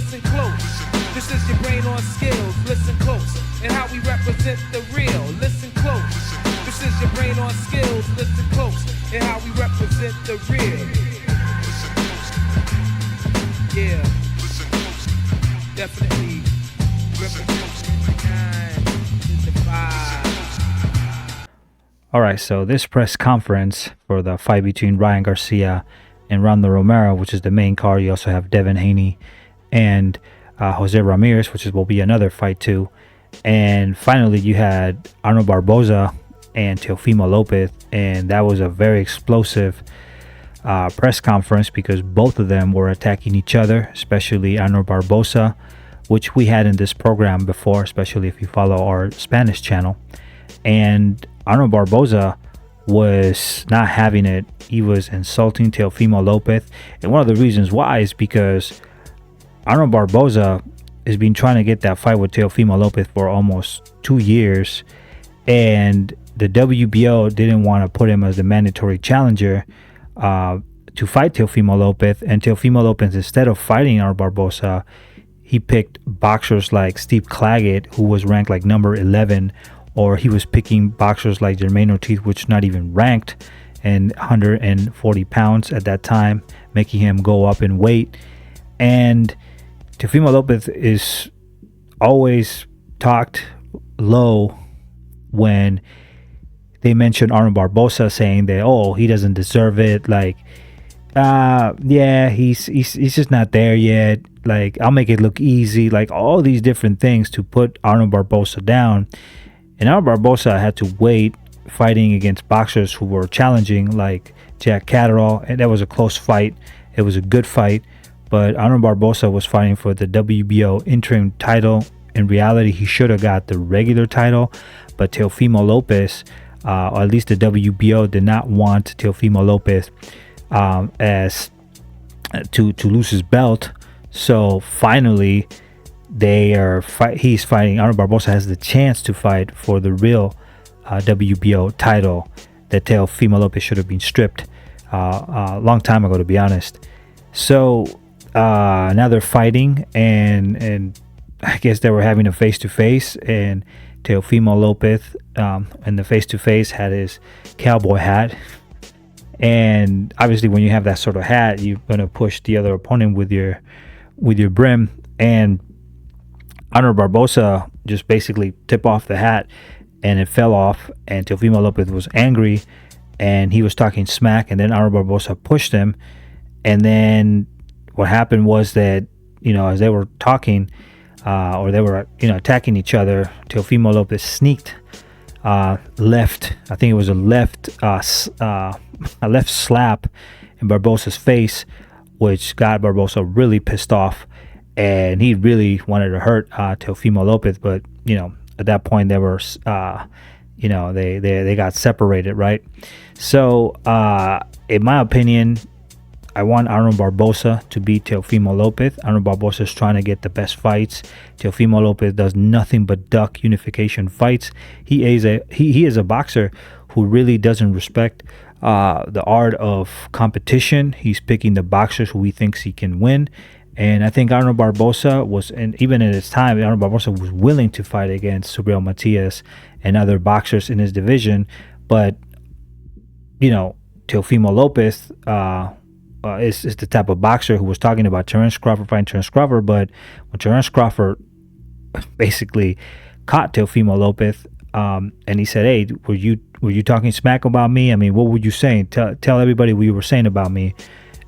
listen close. This is your brain on skills, listen close. And how we represent the real, listen close. This is your brain on skills, listen close. And how we represent the real. Yeah, definitely represent the 9 to the 5. All right, so this press conference for the fight between Ryan Garcia and Ronda Romero, which is the main card. You also have Devin Haney and Jose Ramirez, which will be another fight too. And finally, you had Arnold Barboza and Teofimo Lopez, and that was a very explosive press conference because both of them were attacking each other, especially Arnold Barboza, which we had in this program before, especially if you follow our Spanish channel. And Arnold Barboza was not having it. He was insulting Teofimo Lopez, and one of the reasons why is because Arnold Barboza has been trying to get that fight with Teofimo Lopez for almost 2 years, and the WBO didn't want to put him as the mandatory challenger to fight Teofimo Lopez. And Teofimo Lopez, instead of fighting Arnold Barboza, he picked boxers like Steve Claggett, who was ranked like number 11, or he was picking boxers like Jermaine Ortiz, which not even ranked, and 140 pounds at that time, making him go up in weight. And Teofimo Lopez is always talked low when they mention Arnold Barboza, saying that, oh, he doesn't deserve it. Like, yeah, he's just not there yet. Like, I'll make it look easy. Like, all these different things to put Arnold Barboza down. And Arnold Barboza had to wait fighting against boxers who were challenging, like Jack Catterall, and that was a close fight. It was a good fight, but Arnold Barboza was fighting for the WBO interim title. In reality, he should have got the regular title, but Teofimo Lopez, or at least the WBO, did not want Teofimo Lopez as to lose his belt. So finally, he's fighting. Arnold Barboza has the chance to fight for the real WBO title that Teofimo Lopez should have been stripped a long time ago, to be honest. So now they're fighting, and I guess they were having a face-to-face, and Teofimo Lopez in the face-to-face had his cowboy hat. And obviously when you have that sort of hat, you're going to push the other opponent with your brim. And Arnold Barboza just basically tipped off the hat, and it fell off, and Teofimo Lopez was angry, and he was talking smack, and then Arnold Barboza pushed him. And then what happened was that, as they were talking, or they were, attacking each other, Teofimo Lopez sneaked left. I think it was a left slap in Barboza's face, which got Barboza really pissed off, and he really wanted to hurt Teofimo Lopez. But at that point they were, they got separated, right? So in my opinion, I want Arnold Barboza to beat Teofimo Lopez. Arnold Barboza is trying to get the best fights. Teofimo Lopez does nothing but duck unification fights. He is a boxer who really doesn't respect the art of competition. He's picking the boxers who he thinks he can win. And I think Arnold Barboza was, and even at his time, Arnold Barboza was willing to fight against Subriel Matias and other boxers in his division. But, Teofimo Lopez is the type of boxer who was talking about Terence Crawford fighting Terence Crawford. But when Terence Crawford basically caught Teofimo Lopez, and he said, "Hey, were you talking smack about me? I mean, what were you saying? Tell everybody what you were saying about me."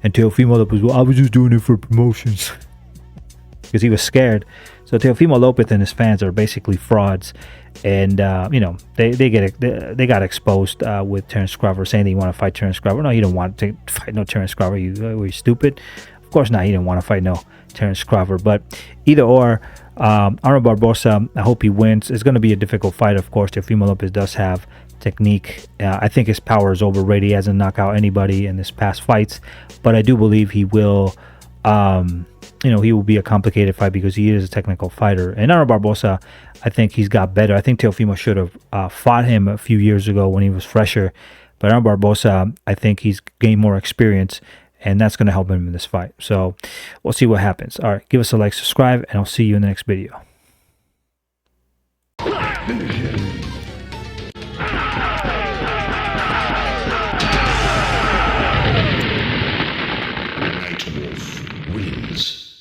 And Teofimo Lopez, well, I was just doing it for promotions, because he was scared. So Teofimo Lopez and his fans are basically frauds, and they got exposed with Terence Crawford saying that you want to fight Terence Crawford. No, you don't want to fight no Terence Crawford. Were you stupid? Of course not. He didn't want to fight no Terence Crawford. But either or, Arnold Barboza, I hope he wins. It's going to be a difficult fight, of course. Teofimo Lopez does have technique. I think his power is overrated. He hasn't knocked out anybody in his past fights, but I do believe he will. He will be a complicated fight because he is a technical fighter. And Arnold Barboza, I think he's got better. I think Teofimo should have fought him a few years ago when he was fresher. But Arnold Barboza, I think he's gained more experience, and that's going to help him in this fight. So we'll see what happens. All right, give us a like, subscribe, and I'll see you in the next video. Night Wolf wins.